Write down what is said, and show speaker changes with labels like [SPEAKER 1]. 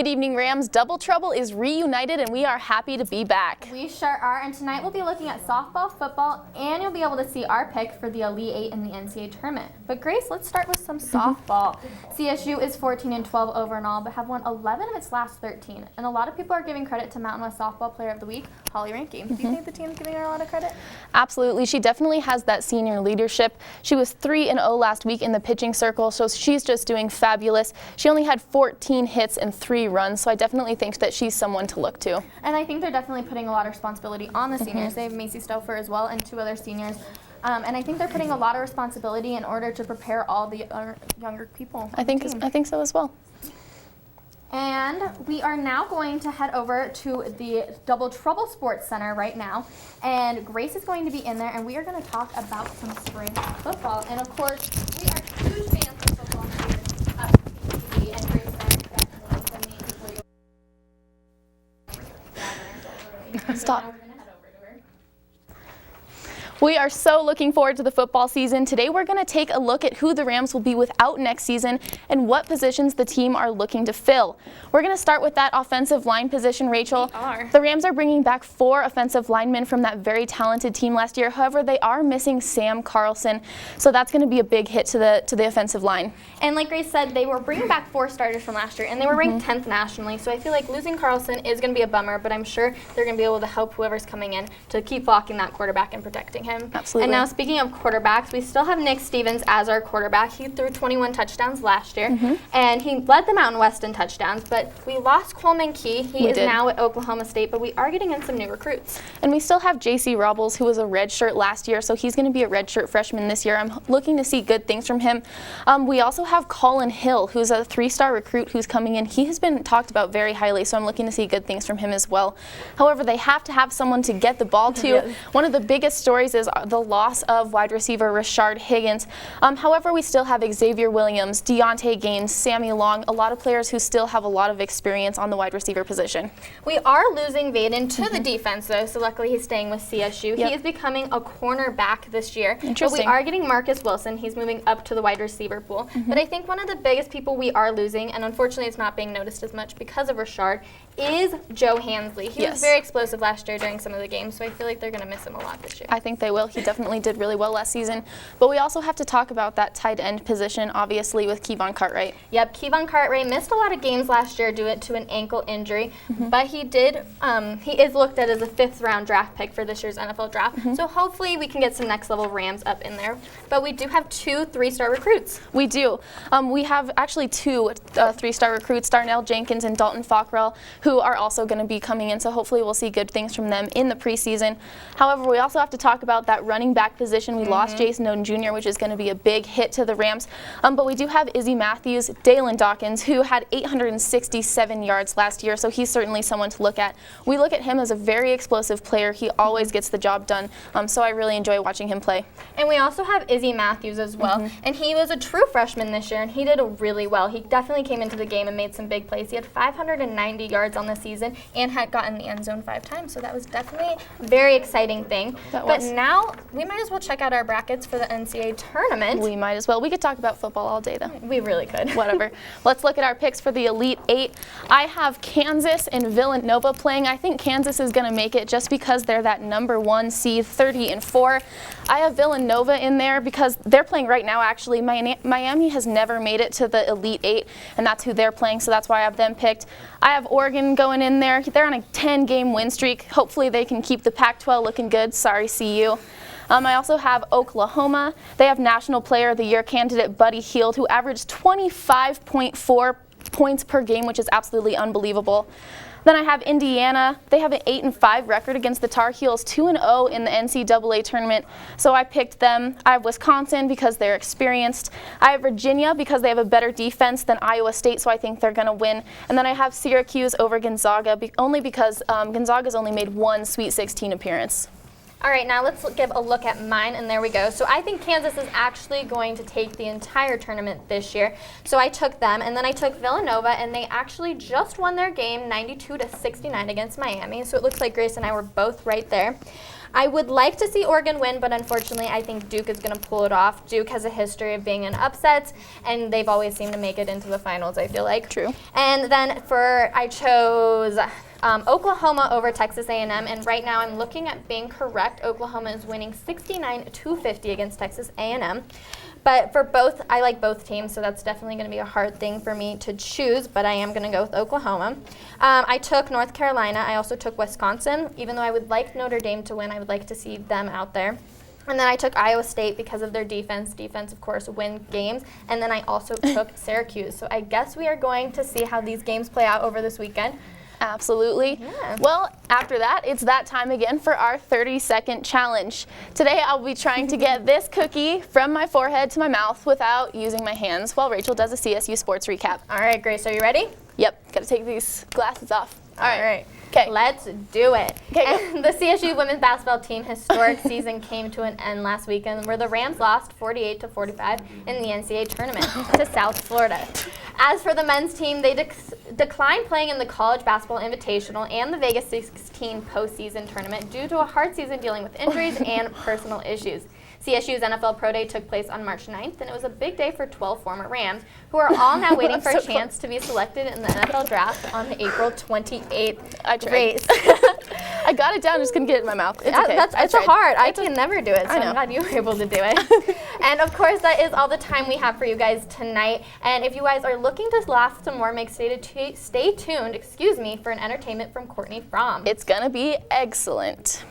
[SPEAKER 1] Good evening, Rams. Double Trouble is reunited and we are happy to be back.
[SPEAKER 2] We sure are, and tonight we'll be looking at softball, football, and you'll be able to see our pick for the Elite Eight in the NCAA tournament. But Grace, let's start with some softball. CSU is 14-12 overall, but have won 11 of its last 13. And a lot of people are giving credit to Mountain West Softball Player of the Week, Holly Ranky. Do you think the team's giving her a lot of credit?
[SPEAKER 1] Absolutely. She definitely has that senior leadership. She was 3-0 last week in the pitching circle, so she's just doing fabulous. She only had 14 hits and 3 runs, so I definitely think that she's someone to look to.
[SPEAKER 2] And I think they're definitely putting a lot of responsibility on the seniors. They have Macy Stouffer as well and 2 other seniors. And I think they're putting a lot of responsibility in order to prepare all the younger people.
[SPEAKER 1] I think so as well.
[SPEAKER 2] And we are now going to head over to the Double Trouble Sports Center right now. And Grace is going to be in there, and we are going to talk about some spring football. And of course, we are huge fans of football here at CTV, and Grace and I are definitely the main people.
[SPEAKER 1] Stop. We are so looking forward to the football season. Today we're going to take a look at who the Rams will be without next season and what positions the team are looking to fill. We're going to start with that offensive line position, Rachel.
[SPEAKER 2] We are.
[SPEAKER 1] The Rams are bringing back 4 offensive linemen from that very talented team last year. However, they are missing Sam Carlson, so that's going to be a big hit to the offensive line.
[SPEAKER 2] And like Grace said, they were bringing back 4 starters from last year, and they were ranked 10th nationally. So I feel like losing Carlson is going to be a bummer, but I'm sure they're going to be able to help whoever's coming in to keep blocking that quarterback and protecting him.
[SPEAKER 1] Absolutely.
[SPEAKER 2] And now speaking of quarterbacks, we still have Nick Stevens as our quarterback. He threw 21 touchdowns last year, and he led the Mountain West in touchdowns, but we lost Coleman Key. He is now at Oklahoma State, but we are getting in some new recruits.
[SPEAKER 1] And we still have J.C. Robles, who was a redshirt last year, so he's going to be a redshirt freshman this year. I'm looking to see good things from him. We also have Colin Hill, who's a 3-star recruit who's coming in. He has been talked about very highly, so I'm looking to see good things from him as well. However, they have to have someone to get the ball to.
[SPEAKER 2] Yes.
[SPEAKER 1] One of the biggest stories is the loss of wide receiver Rashard Higgins. However, we still have Xavier Williams, Deontay Gaines, Sammy Long, a lot of players who still have a lot of experience on the wide receiver position.
[SPEAKER 2] We are losing Vaden to the defense, though, so luckily he's staying with CSU. He is becoming a cornerback this year. But we are getting Marcus Wilson. He's moving up to the wide receiver pool. But I think one of the biggest people we are losing, and unfortunately it's not being noticed as much because of Rashard, is Joe Hansley. He was very explosive last year during some of the games, so I feel like they're going to miss him a lot this year.
[SPEAKER 1] I think they will. He definitely did really well last season. But we also have to talk about that tight end position, obviously, with Kevon Cartwright.
[SPEAKER 2] Yep, Kevon Cartwright missed a lot of games last year due to an ankle injury, but he is looked at as a 5th-round draft pick for this year's NFL draft. So hopefully we can get some next-level Rams up in there. But we do have 2 3-star recruits.
[SPEAKER 1] We do. We have actually 2 3-star recruits, Darnell Jenkins and Dalton Fockrell, who are also going to be coming in, so hopefully we'll see good things from them in the preseason. However, we also have to talk about that running back position. We lost Jason Oden Jr., which is going to be a big hit to the Rams. But we do have Izzy Matthews, Dalen Dawkins, who had 867 yards last year, so he's certainly someone to look at. We look at him as a very explosive player. He always gets the job done, so I really enjoy watching him play. And
[SPEAKER 2] we also have Izzy Matthews as well, and he was a true freshman this year, and he did really well. He definitely came into the game and made some big plays. He had 590 yards on the season and had gotten the end zone 5 times, so that was definitely a very exciting thing. But now we might as well check out our brackets for the NCAA tournament.
[SPEAKER 1] We might as well. We could talk about football all day, though.
[SPEAKER 2] We really could.
[SPEAKER 1] Whatever. Let's look at our picks for the Elite 8. I have Kansas and Villanova playing. I think Kansas is going to make it just because they're that #1 seed, 30-4. I have Villanova in there because they're playing right now, actually. Miami has never made it to the Elite 8, and that's who they're playing, so that's why I have them picked. I have Oregon going in there. They're on a 10-game win streak. Hopefully they can keep the Pac-12 looking good. Sorry, CU. I also have Oklahoma. They have National Player of the Year candidate Buddy Hield, who averaged 25.4 points per game, which is absolutely unbelievable. Then I have Indiana. They have an 8-5 record against the Tar Heels, 2-0 in the NCAA tournament. So I picked them. I have Wisconsin because they're experienced. I have Virginia because they have a better defense than Iowa State, so I think they're going to win. And then I have Syracuse over Gonzaga, only because Gonzaga's only made 1 Sweet 16 appearance.
[SPEAKER 2] All right, now let's give a look at mine, and there we go. So I think Kansas is actually going to take the entire tournament this year. So I took them, and then I took Villanova, and they actually just won their game 92-69 against Miami. So it looks like Grace and I were both right there. I would like to see Oregon win, but unfortunately I think Duke is going to pull it off. Duke has a history of being in upsets, and they've always seemed to make it into the finals, I feel like.
[SPEAKER 1] True.
[SPEAKER 2] And then I chose Oklahoma over Texas A&M, and right now I'm looking at being correct. Oklahoma is winning 69-50 against Texas A&M. But for both, I like both teams, so that's definitely going to be a hard thing for me to choose, but I am going to go with Oklahoma. I took North Carolina. I also took Wisconsin. Even though I would like Notre Dame to win, I would like to see them out there. And then I took Iowa State because of their defense. Defense, of course, win games. And then I also took Syracuse. So I guess we are going to see how these games play out over this weekend.
[SPEAKER 1] Absolutely.
[SPEAKER 2] Yeah.
[SPEAKER 1] Well, after that, it's that time again for our 30-second challenge. Today, I'll be trying to get this cookie from my forehead to my mouth without using my hands while Rachel does a CSU sports recap.
[SPEAKER 2] All right, Grace, are you ready?
[SPEAKER 1] Yep, gotta take these glasses off.
[SPEAKER 2] All right.
[SPEAKER 1] Okay.
[SPEAKER 2] Let's do it.
[SPEAKER 1] Okay.
[SPEAKER 2] And the CSU women's basketball team historic season came to an end last weekend, where the Rams lost 48-45 in the NCAA tournament to South Florida. As for the men's team, they declined playing in the College Basketball Invitational and the Vegas 16 postseason tournament due to a hard season dealing with injuries and personal issues. CSU's NFL Pro Day took place on March 9th, and it was a big day for 12 former Rams, who are all now waiting for a chance to be selected in the NFL Draft on April 28th race.
[SPEAKER 1] I got it down, just couldn't get it in my mouth. It's okay.
[SPEAKER 2] It's hard. I can never do it, so I'm glad you were able to do it. And of course, that is all the time we have for you guys tonight. And if you guys are looking to laugh some more, stay tuned, for an entertainment from Courtney Fromm.
[SPEAKER 1] It's gonna be excellent.